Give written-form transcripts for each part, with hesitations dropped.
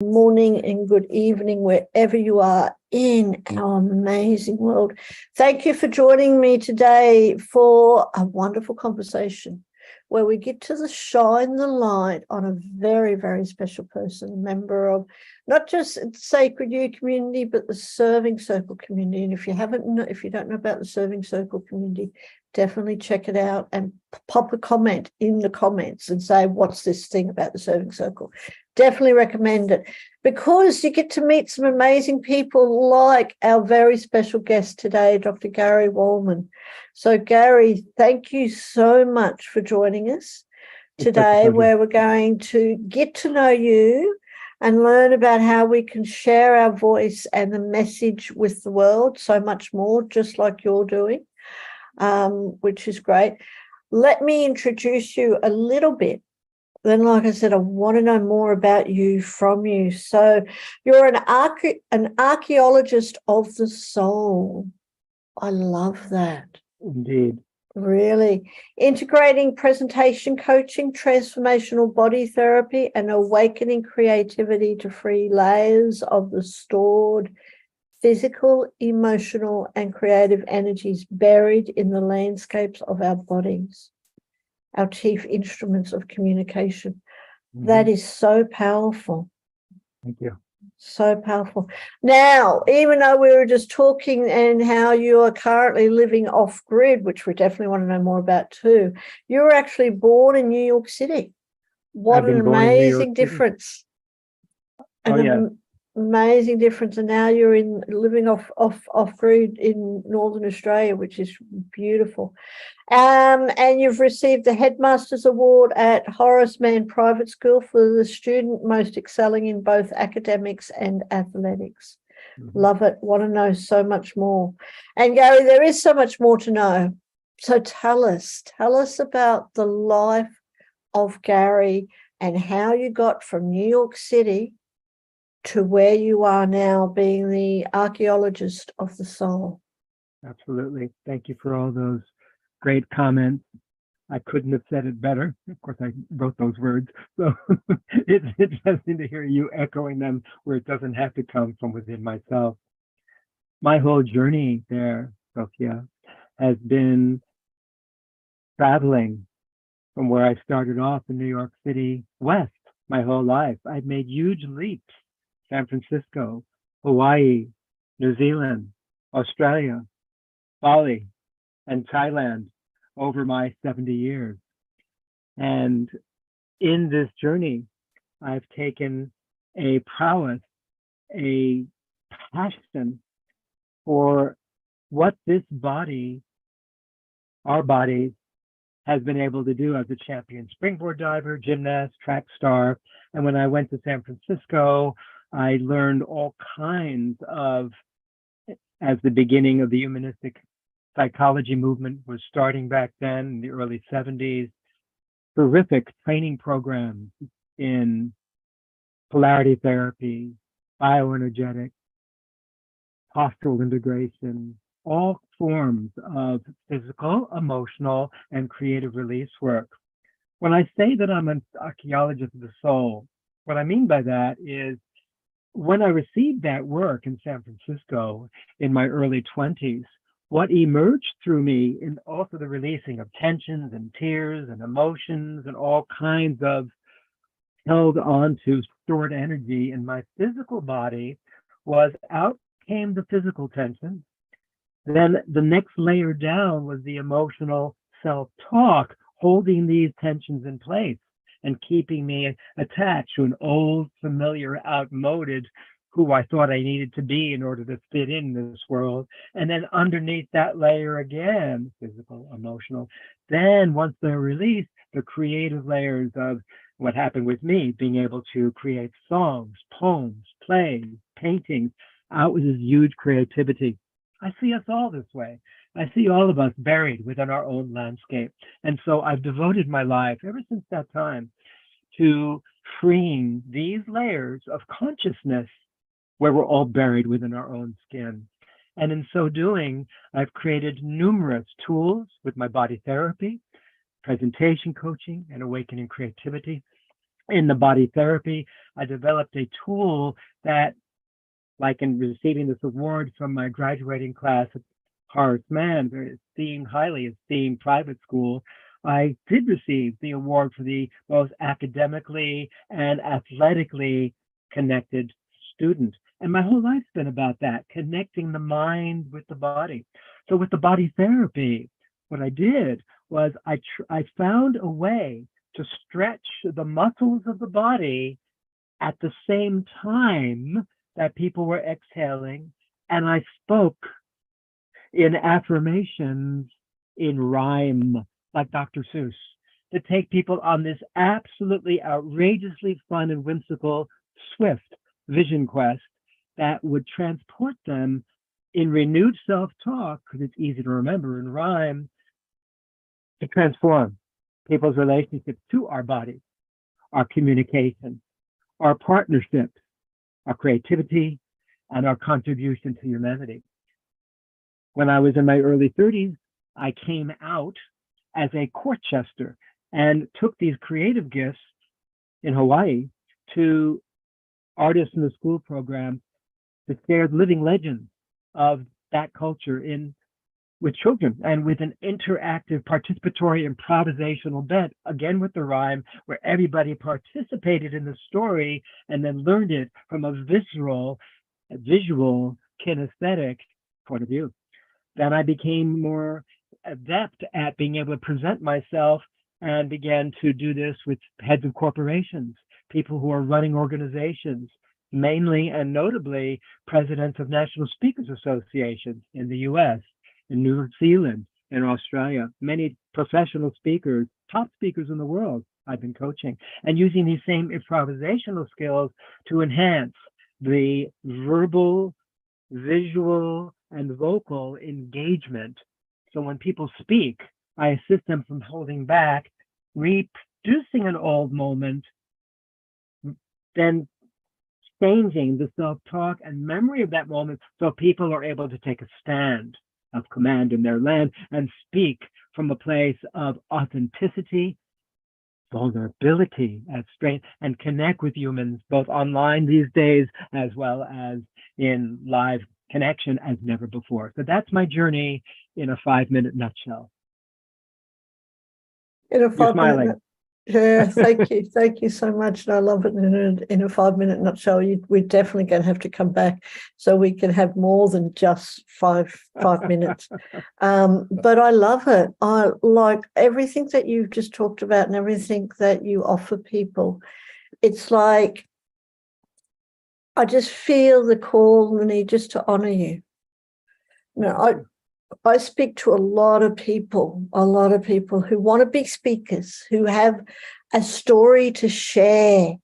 Morning and good evening, wherever you are in our amazing world. Thank you for joining me today for a wonderful conversation where we get to shine the light on a very, very special person, a member of not just Sacred You community, but the Serving Circle community. And if you don't know about the Serving Circle community, definitely check it out and pop a comment in the comments and say, what's this thing about the Serving Circle? Definitely recommend it because you get to meet some amazing people like our very special guest today, Dr. Gary Wohlman. So Gary, thank you so much for joining us today, where we're going to get to know you and learn about how we can share our voice and the message with the world, so much more, just like you're doing, which is great. Let me introduce you a little bit. Then, like I said, I want to know more about you from you. So you're an archaeologist of the soul. I love that. Indeed. Really. Integrating presentation coaching, transformational body therapy, and awakening creativity to free layers of the stored physical, emotional, and creative energies buried in the landscapes of our bodies, our chief instruments of communication. Mm-hmm. That is so powerful. Thank you. So powerful. Now, even though we were just talking and how you are currently living off grid, which we definitely want to know more about too, you were actually born in New York City. What an amazing difference. Amazing difference. And now you're living off grid in Northern Australia, which is beautiful. And you've received the Headmaster's Award at Horace Mann Private School for the student most excelling in both academics and athletics. Mm-hmm. Love it. Want to know so much more. And Gary, there is so much more to know. So tell us about the life of Gary and how you got from New York City to where you are now, being the archaeologist of the soul. Absolutely. Thank you for all those great comments. I couldn't have said it better. Of course, I wrote those words. So it's interesting to hear you echoing them where it doesn't have to come from within myself. My whole journey there, Sophia, has been traveling from where I started off in New York City west my whole life. I've made huge leaps. San Francisco, Hawaii, New Zealand, Australia, Bali, and Thailand over my 70 years. And in this journey, I've taken a prowess, a passion for what this body, our bodies, has been able to do as a champion springboard diver, gymnast, track star. And when I went to San Francisco, I learned all kinds of, as the beginning of the humanistic psychology movement was starting back then in the early 70s, terrific training programs in polarity therapy, bioenergetics, postural integration, all forms of physical, emotional, and creative release work. When I say that I'm an archaeologist of the soul, what I mean by that is when I received that work in San Francisco in my early 20s, what emerged through me in also the releasing of tensions and tears and emotions and all kinds of held on to stored energy in my physical body was out came the physical tension. Then the next layer down was the emotional self-talk, holding these tensions in place and keeping me attached to an old, familiar, outmoded who I thought I needed to be in order to fit in this world. And then underneath that layer again, physical, emotional. Then once they're released, the creative layers of what happened with me, being able to create songs, poems, plays, paintings, out with this huge creativity. I see us all this way. I see all of us buried within our own landscape. And so I've devoted my life ever since that time to freeing these layers of consciousness where we're all buried within our own skin. And in so doing, I've created numerous tools with my body therapy, presentation coaching, and awakening creativity. in the body therapy, I developed a tool that, like in receiving this award from my graduating class at Horace Mann, very esteemed, highly esteemed private school, I did receive the award for the most academically and athletically connected student. And my whole life's been about that, connecting the mind with the body. So with the body therapy, what I did was I found a way to stretch the muscles of the body at the same time that people were exhaling, and I spoke in affirmations in rhyme, like Dr. Seuss, to take people on this absolutely outrageously fun and whimsical, swift vision quest that would transport them in renewed self-talk, because it's easy to remember in rhyme, to transform people's relationships to our bodies, our communication, our partnerships, our creativity, and our contribution to humanity. When I was in my early 30s, I came out as a court jester and took these creative gifts in Hawaii to artists in the school program to share living legends of that culture with children, and with an interactive, participatory, improvisational bed, again with the rhyme, where everybody participated in the story and then learned it from a visual, kinesthetic point of view. Then I became more adept at being able to present myself and began to do this with heads of corporations, people who are running organizations, mainly and notably presidents of National Speakers Associations in the US, in New Zealand, in Australia, many professional speakers, top speakers in the world I've been coaching, and using these same improvisational skills to enhance the verbal, visual, and vocal engagement. So when people speak, I assist them from holding back, reproducing an old moment, then changing the self-talk and memory of that moment so people are able to take a stand of command in their land and speak from a place of authenticity, vulnerability, and strength, and connect with humans both online these days as well as in live connection as never before. So that's my journey in a 5-minute nutshell. In a You're smiling. Yeah, thank you. Thank you so much. And I love it in a 5-minute nutshell. We're definitely going to have to come back so we can have more than just five minutes. But I love it. I like everything that you've just talked about and everything that you offer people. It's like, I just feel the call and the need just to honor you. I speak to a lot of people who want to be speakers, who have a story to share,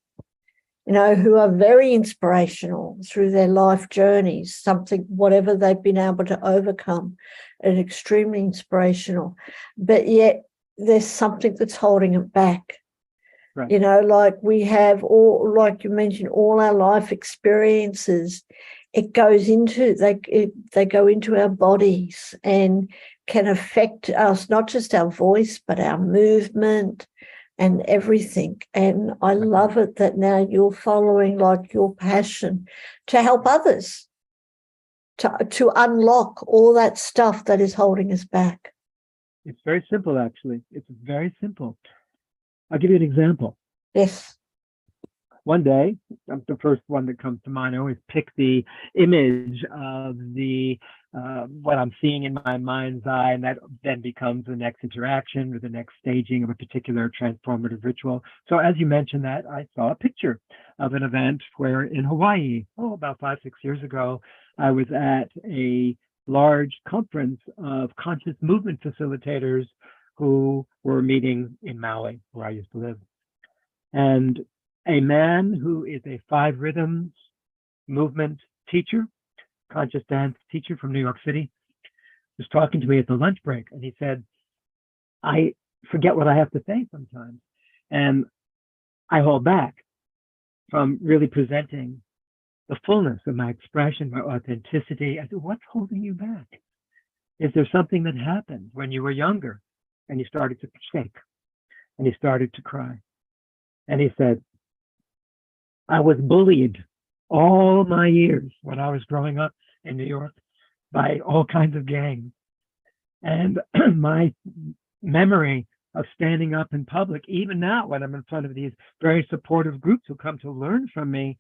who are very inspirational through their life journeys, whatever they've been able to overcome, and extremely inspirational. But yet there's something that's holding them back. Right. Like we have like you mentioned, all our life experiences. It goes into, they go into our bodies and can affect us, not just our voice, but our movement and everything. And I love it that now you're following like your passion to help others to unlock all that stuff that is holding us back. It's very simple, actually. It's very simple. I'll give you an example. Yes. One day, the first one that comes to mind, I always pick the image of what I'm seeing in my mind's eye, and that then becomes the next interaction or the next staging of a particular transformative ritual. So as you mentioned that, I saw a picture of an event where in Hawaii, about 5-6 years ago, I was at a large conference of conscious movement facilitators who were meeting in Maui, where I used to live. And a man who is a 5 rhythms movement teacher, conscious dance teacher from New York City, was talking to me at the lunch break. And he said, I forget what I have to say sometimes. And I hold back from really presenting the fullness of my expression, my authenticity. I said, what's holding you back? Is there something that happened when you were younger and you started to shake and you started to cry? And he said, I was bullied all my years when I was growing up in New York by all kinds of gangs. And my memory of standing up in public, even now when I'm in front of these very supportive groups who come to learn from me,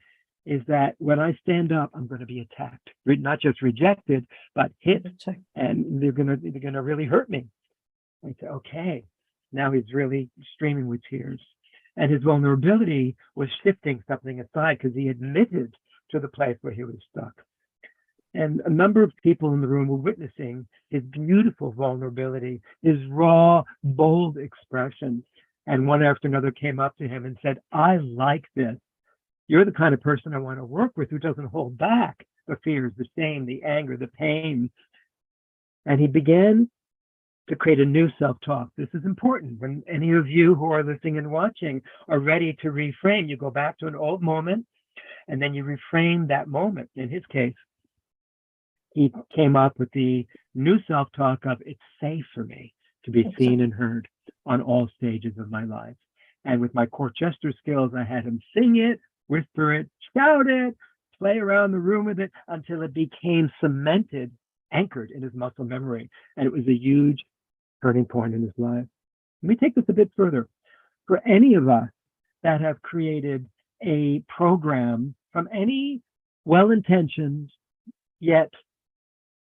is that when I stand up, I'm going to be attacked, not just rejected, but hit, and they're going to really hurt me. I say, okay, now he's really streaming with tears. And his vulnerability was shifting something aside because he admitted to the place where he was stuck. And a number of people in the room were witnessing his beautiful vulnerability, his raw, bold expression. And one after another came up to him and said, I like this. You're the kind of person I want to work with who doesn't hold back the fears, the shame, the anger, the pain. And he began to create a new self-talk. This is important. When any of you who are listening and watching are ready to reframe, you go back to an old moment and then you reframe that moment. In his case, he came up with the new self-talk of, it's safe for me to be seen and heard on all stages of my life. And with my court gesture skills, I had him sing it, whisper it, shout it, play around the room with it until it became cemented, anchored in his muscle memory. And it was a huge turning point in his life. Let me take this a bit further. For any of us that have created a program from any well-intentioned yet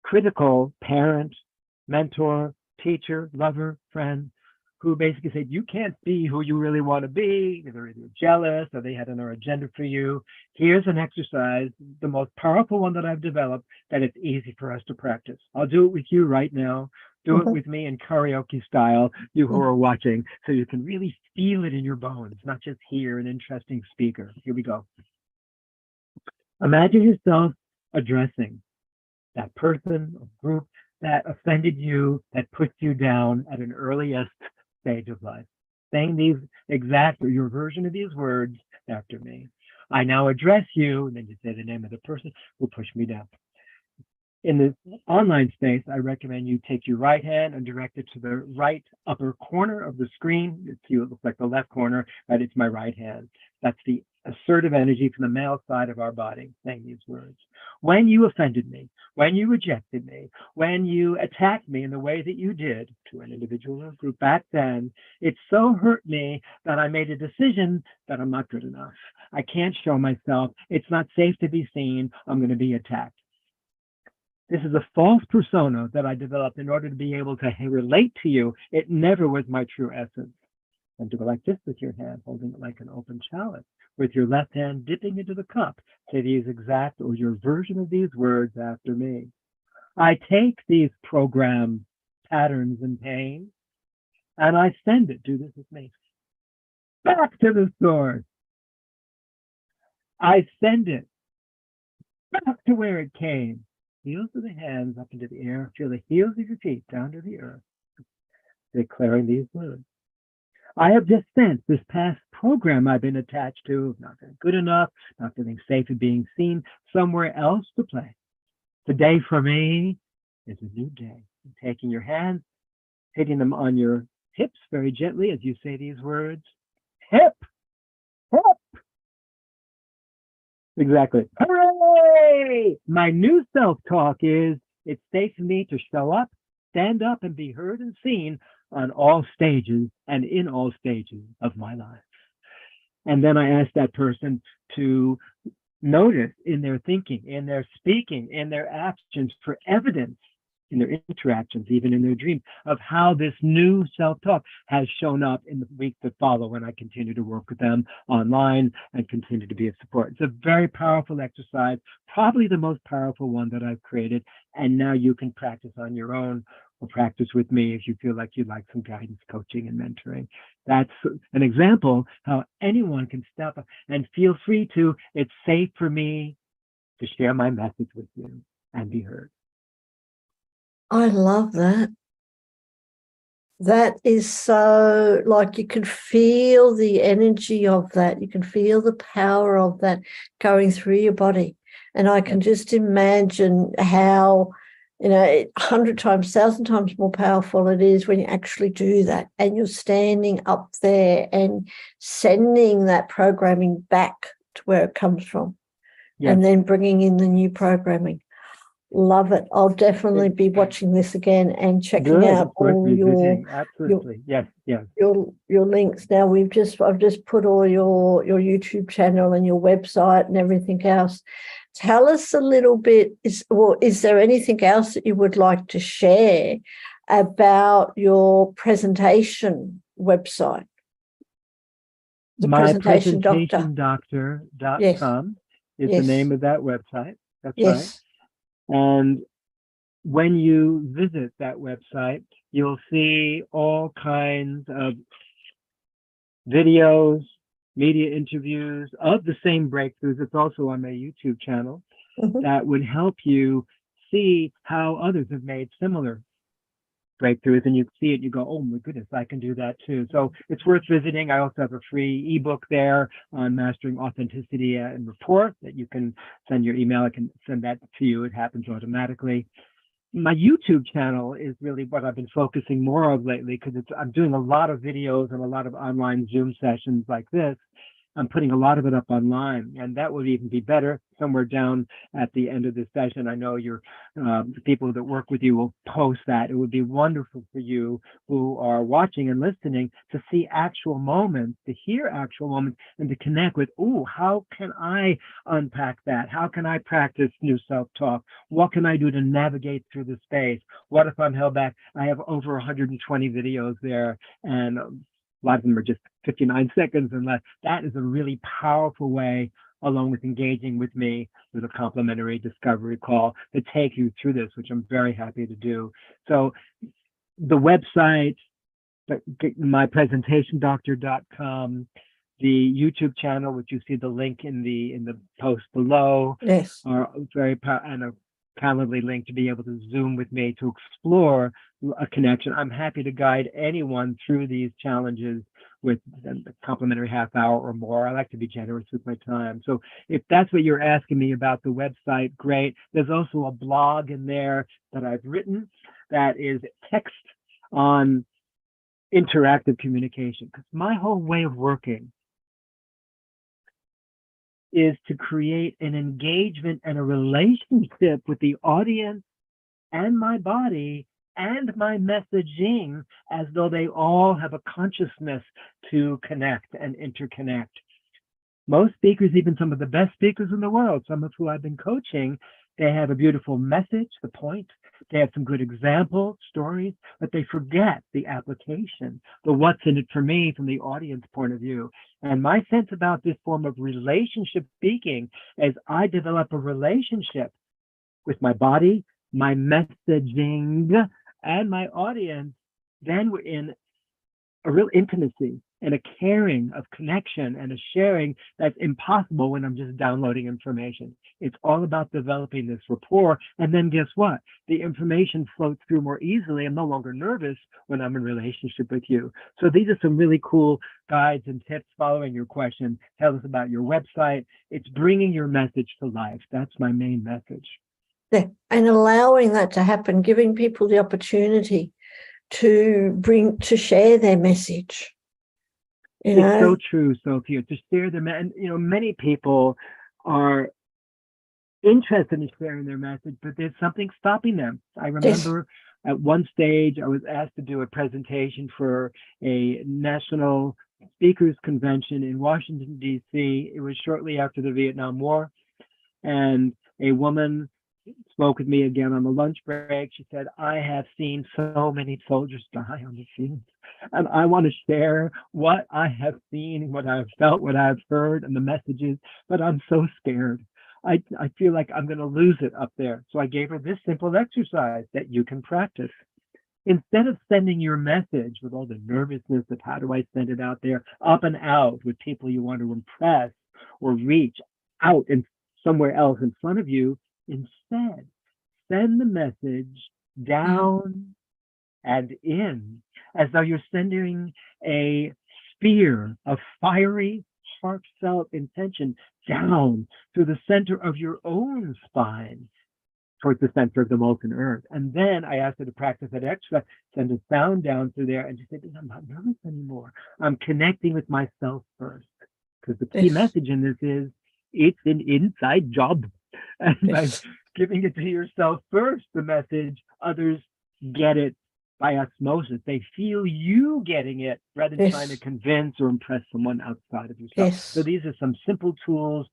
critical parent, mentor, teacher, lover, friend, who basically said, you can't be who you really want to be. They're either jealous or they had another agenda for you. Here's an exercise, the most powerful one that I've developed, that it's easy for us to practice. I'll do it with you right now. Do it with me in karaoke style, you who are watching, so you can really feel it in your bones, not just hear an interesting speaker. Here we go. Imagine yourself addressing that person or group that offended you, that put you down at an earliest stage of life. Saying these exact, or your version of these words after me. I now address you, and then you say the name of the person who pushed me down. In the online space, I recommend you take your right hand and direct it to the right upper corner of the screen. It looks like the left corner, but it's my right hand. That's the assertive energy from the male side of our body, saying these words. When you offended me, when you rejected me, when you attacked me in the way that you did to an individual or group back then, it so hurt me that I made a decision that I'm not good enough. I can't show myself. It's not safe to be seen. I'm going to be attacked. This is a false persona that I developed in order to be able to relate to you. It never was my true essence. And to go like this with your hand, holding it like an open chalice, with your left hand dipping into the cup, say these exact or your version of these words after me. I take these program patterns and pain, and I send it, do this with me, back to the source. I send it back to where it came. Heels of the hands up into the air. Feel the heels of your feet down to the earth. Declaring these words. I have just sent this past program I've been attached to, not feeling good enough, not feeling safe and being seen, somewhere else to play. Today for me is a new day. Taking your hands, hitting them on your hips very gently as you say these words. Hip, hip. Exactly. Hooray! My new self-talk is, it's safe for me to show up, stand up, and be heard and seen on all stages and in all stages of my life. And then I ask that person to notice in their thinking, in their speaking, in their actions for evidence, in their interactions, even in their dreams, of how this new self-talk has shown up in the weeks that follow when I continue to work with them online and continue to be of support. It's a very powerful exercise, probably the most powerful one that I've created. And now you can practice on your own or practice with me if you feel like you'd like some guidance, coaching, and mentoring. That's an example how anyone can step up and feel free to, it's safe for me to share my message with you and be heard. I love that. That is so, like, you can feel the energy of that. You can feel the power of that going through your body. And I can just imagine how, 100 times, 1,000 times more powerful it is when you actually do that and you're standing up there and sending that programming back to where it comes from, Yes. and then bringing in the new programming. Love it. I'll definitely be watching this again and checking Good. out Of course, all revisiting. your Absolutely. Yes. Yes. your links. Now I've just put all your YouTube channel and your website and everything else. Tell us a little bit, is there anything else that you would like to share about your presentation website? The My presentation doctor. Yes, presentationdoctor.com is the yes, name of that website. That's right. yes. And when you visit that website, you'll see all kinds of videos, media interviews of the same breakthroughs. It's also on my YouTube channel Mhm. that would help you see how others have made similar breakthroughs, and you see it, you go, oh my goodness, I can do that too. So it's worth visiting. I also have a free ebook there on mastering authenticity and rapport that you can send your email. I can send that to you. It happens automatically. My YouTube channel is really what I've been focusing more of lately, because I'm doing a lot of videos and a lot of online Zoom sessions like this. I'm putting a lot of it up online, and that would even be better somewhere down at the end of this session. I know the people that work with you will post that. It would be wonderful for you who are watching and listening to see actual moments, to hear actual moments, and to connect with, oh, how can I unpack that? How can I practice new self-talk? What can I do to navigate through the space? What if I'm held back? I have over 120 videos there, and a lot of them are just 59 seconds and less. That is a really powerful way, along with engaging with me with a complimentary discovery call, to take you through this, which I'm very happy to do. So the website, my presentationdoctor.com, the YouTube channel, which you see the link in the post below, Yes. are very and a Calendly link to be able to Zoom with me to explore a connection. I'm happy to guide anyone through these challenges with a complimentary half hour or more. I like to be generous with my time. So if that's what you're asking me about the website, great. There's also a blog in there that I've written that is text on interactive communication, because my whole way of working is to create an engagement and a relationship with the audience and my body and my messaging, as though they all have a consciousness to connect and interconnect. Most speakers, even some of the best speakers in the world, some of who I've been coaching, they have a beautiful message, the point. They have some good examples, stories, but they forget the application, the what's in it for me from the audience point of view. And my sense about this form of relationship speaking is I develop a relationship with my body, my messaging, and my audience. Then we're in a real intimacy and a caring of connection and a sharing that's impossible when I'm just downloading information. It's all about developing this rapport. And then guess what? The information floats through more easily. I'm no longer nervous when I'm in relationship with you. So these are some really cool guides and tips following your question. Tell us about your website. It's bringing your message to life. That's my main message. Yeah. And allowing that to happen, giving people the opportunity to share their message. It's so true, Sophia, to share them. And, many people are interested in sharing their message, but there's something stopping them. I remember at one stage, I was asked to do a presentation for a national speakers convention in Washington, D.C. It was shortly after the Vietnam War. And a woman spoke with me again on the lunch break. She said, I have seen so many soldiers die on the field, and I want to share what I have seen, what I've felt, what I've heard, and the messages, but I'm so scared. I feel like I'm going to lose it up there. So I gave her this simple exercise that you can practice. Instead of sending your message with all the nervousness of how do I send it out there, up and out with people you want to impress or reach out and somewhere else in front of you, instead, send the message down and in, as though you're sending a spear of fiery, heartfelt intention down through the center of your own spine towards the center of the molten earth. And then I asked her to practice that extra, send a sound down through there, and she said, I'm not nervous anymore. I'm connecting with myself first. Because the key message in this is, It's an inside job. And by giving it to yourself first, the message, others get it by osmosis. They feel you getting it rather than trying to Yes. convince or impress someone outside of yourself. So Yes. these are some simple tools.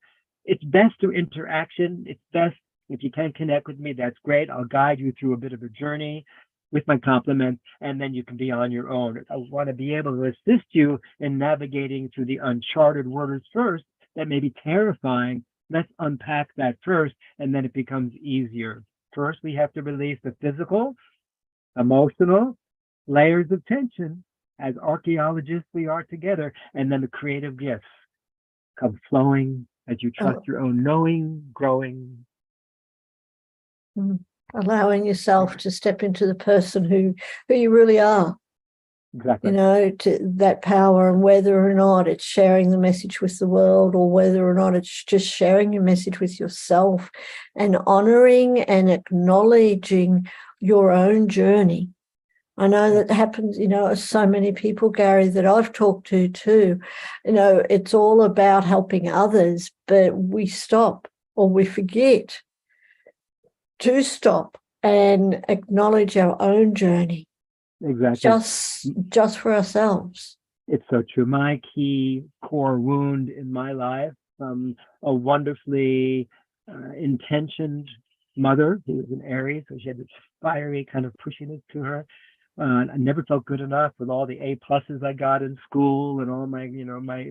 It's best through interaction. It's best if you can connect with me, that's great. I'll guide you through a bit of a journey with my compliments, and then you can be on your own. I want to be able to assist you in navigating through the uncharted waters first that may be terrifying. Let's unpack that first, and then it becomes easier. First, we have to release the physical, emotional layers of tension. As archaeologists, we are together, and then the creative gifts come flowing as you trust Oh, your own knowing, growing. allowing yourself to step into the person who you really are, Exactly. To that power, and whether or not it's sharing the message with the world or whether or not it's just sharing your message with yourself and honoring and acknowledging your own journey. I know that happens, so many people, Gary, that I've talked to too. It's all about helping others, but we stop or we forget to stop and acknowledge our own journey. Exactly. Just for ourselves. It's so true. My key core wound in my life from a wonderfully intentioned mother who was an Aries, so she had this fiery kind of pushiness to her. I never felt good enough with all the A+ I got in school and all my,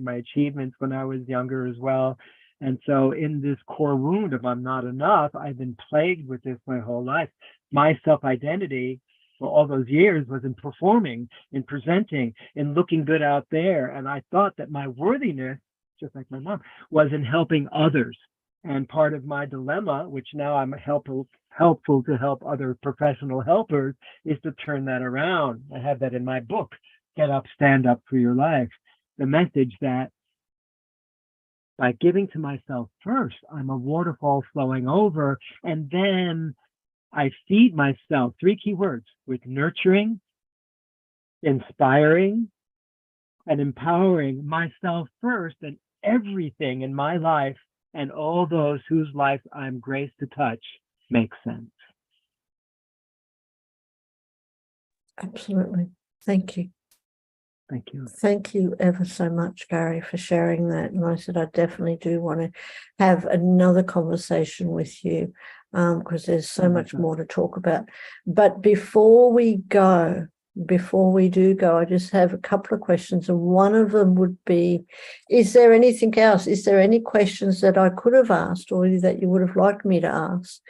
my achievements when I was younger as well. And so in this core wound of I'm not enough, I've been plagued with this my whole life. My self-identity for all those years was in performing, in presenting, in looking good out there. And I thought that my worthiness, just like my mom, was in helping others. And part of my dilemma, which now I'm helpful to help other professional helpers, is to turn that around. I have that in my book, Get Up, Stand Up for Your Life. The message that by giving to myself first, I'm a waterfall flowing over, and then I feed myself, 3 key words, with nurturing, inspiring, and empowering myself first and everything in my life and all those whose lives I'm graced to touch makes sense. Absolutely. Thank you. Thank you. Thank you ever so much, Gary, for sharing that. And I said, I definitely do want to have another conversation with you because there's so much more to talk about. But before we do go, I just have a couple of questions. And one of them would be, is there anything else? Is there any questions that I could have asked or that you would have liked me to ask?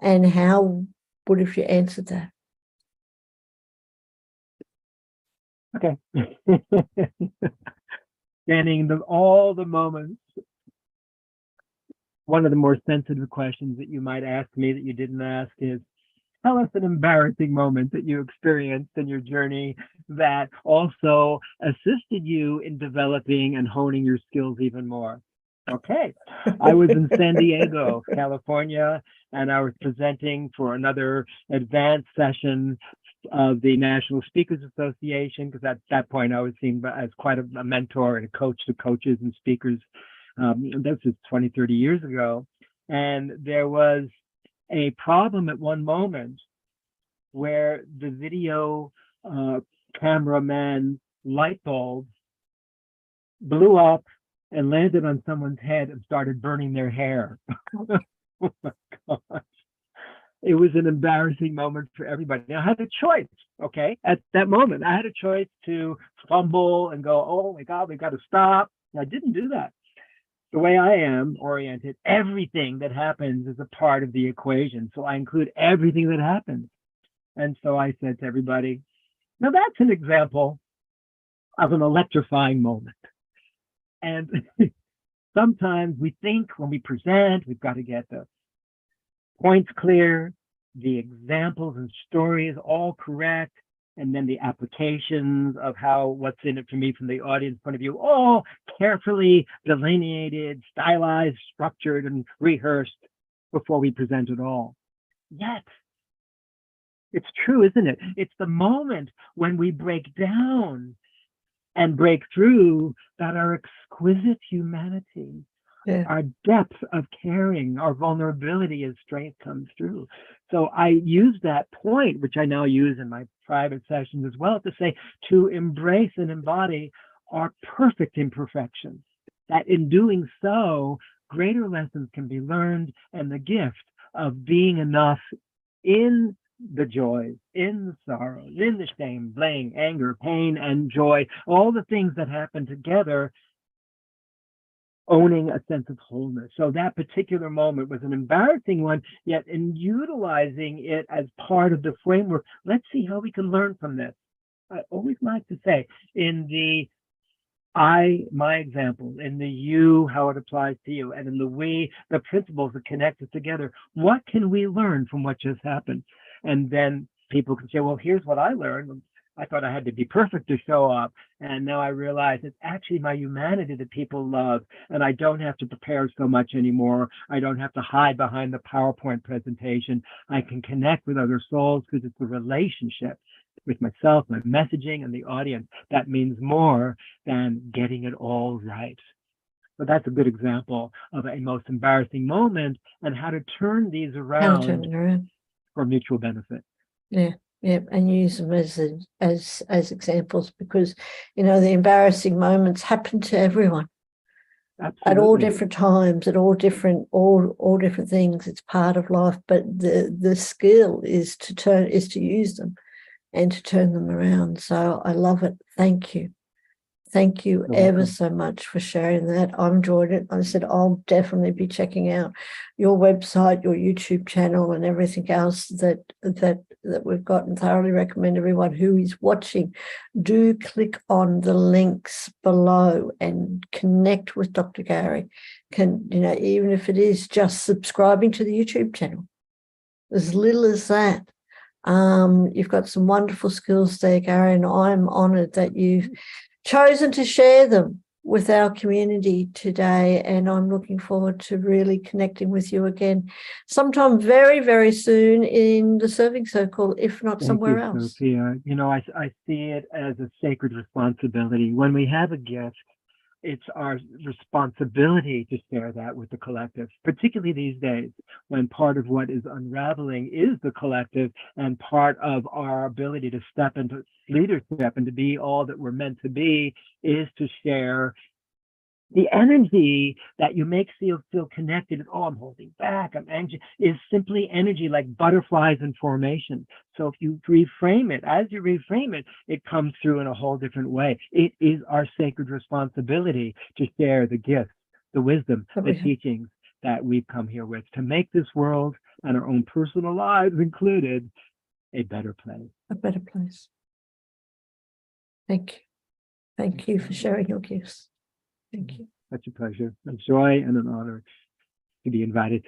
And how would have you answered that? Okay. Scanning all the moments. One of the more sensitive questions that you might ask me that you didn't ask is, tell us an embarrassing moment that you experienced in your journey that also assisted you in developing and honing your skills even more. Okay. I was in San Diego, California, and I was presenting for another advanced session of the National Speakers Association, because at that point I was seen as quite a mentor and a coach to coaches and speakers. This was 20, 30 years ago. And there was a problem at one moment where the video cameraman light bulb blew up and landed on someone's head and started burning their hair. Oh my gosh. It was an embarrassing moment for everybody. Now, I had a choice, okay? At that moment, I had a choice to fumble and go, oh my God, we got to stop. And I didn't do that. The way I am oriented, everything that happens is a part of the equation. So I include everything that happens. And so I said to everybody, now that's an example of an electrifying moment. And sometimes we think when we present, we've got to get the points clear, the examples and stories all correct, and then the applications of what's in it for me from the audience point of view, all carefully delineated, stylized, structured, and rehearsed before we present it all. Yet, it's true, isn't it? It's the moment when we break down and break through that our exquisite humanity, our depth of caring, our vulnerability as strength comes through. So I use that point, which I now use in my private sessions as well, to say, to embrace and embody our perfect imperfections, that in doing so, greater lessons can be learned, and the gift of being enough in the joys, in the sorrows, in the shame, blame, anger, pain, and joy, all the things that happen together, owning a sense of wholeness. So that particular moment was an embarrassing one, yet in utilizing it as part of the framework, let's see how we can learn from this. I always like to say, in the I, my example, in the you, how it applies to you, and in the we, the principles that connect us together, what can we learn from what just happened? And then people can say, well, here's what I learned. I thought I had to be perfect to show up. And now I realize it's actually my humanity that people love. And I don't have to prepare so much anymore. I don't have to hide behind the PowerPoint presentation. I can connect with other souls because it's a relationship with myself, my messaging, and the audience. That means more than getting it all right. So that's a good example of a most embarrassing moment and how to turn these How to turn around it around. for mutual benefit. Yeah. Yeah, and use them as examples, because the embarrassing moments happen to everyone. Absolutely. At all different times, at all different things. It's part of life, but the skill is to use them and to turn them around. So I love it. Thank you. Thank you ever so much for sharing that. I enjoyed it. I said I'll definitely be checking out your website, your YouTube channel, and everything else that we've got, and thoroughly recommend everyone who is watching, do click on the links below and connect with Dr. Gary. Even if it is just subscribing to the YouTube channel, as little as that. You've got some wonderful skills there, Gary, and I'm honored that you've chosen to share them with our community today, and I'm looking forward to really connecting with you again sometime very, very soon in the Serving Circle, if not somewhere else. Sophia. I see it as a sacred responsibility. When we have a gift, it's our responsibility to share that with the collective, particularly these days when part of what is unraveling is the collective, and part of our ability to step into leadership and to be all that we're meant to be is to share the energy that you make feel connected. Oh, I'm holding back, I'm anxious, is simply energy like butterflies in formation. So if you reframe it, as you reframe it, it comes through in a whole different way. It is our sacred responsibility to share the gifts, the wisdom, the teachings that we've come here with, to make this world and our own personal lives included a better place. A better place. Thank you. Thank you for sharing your gifts. Thank you. Such a pleasure, a joy, and an honor to be invited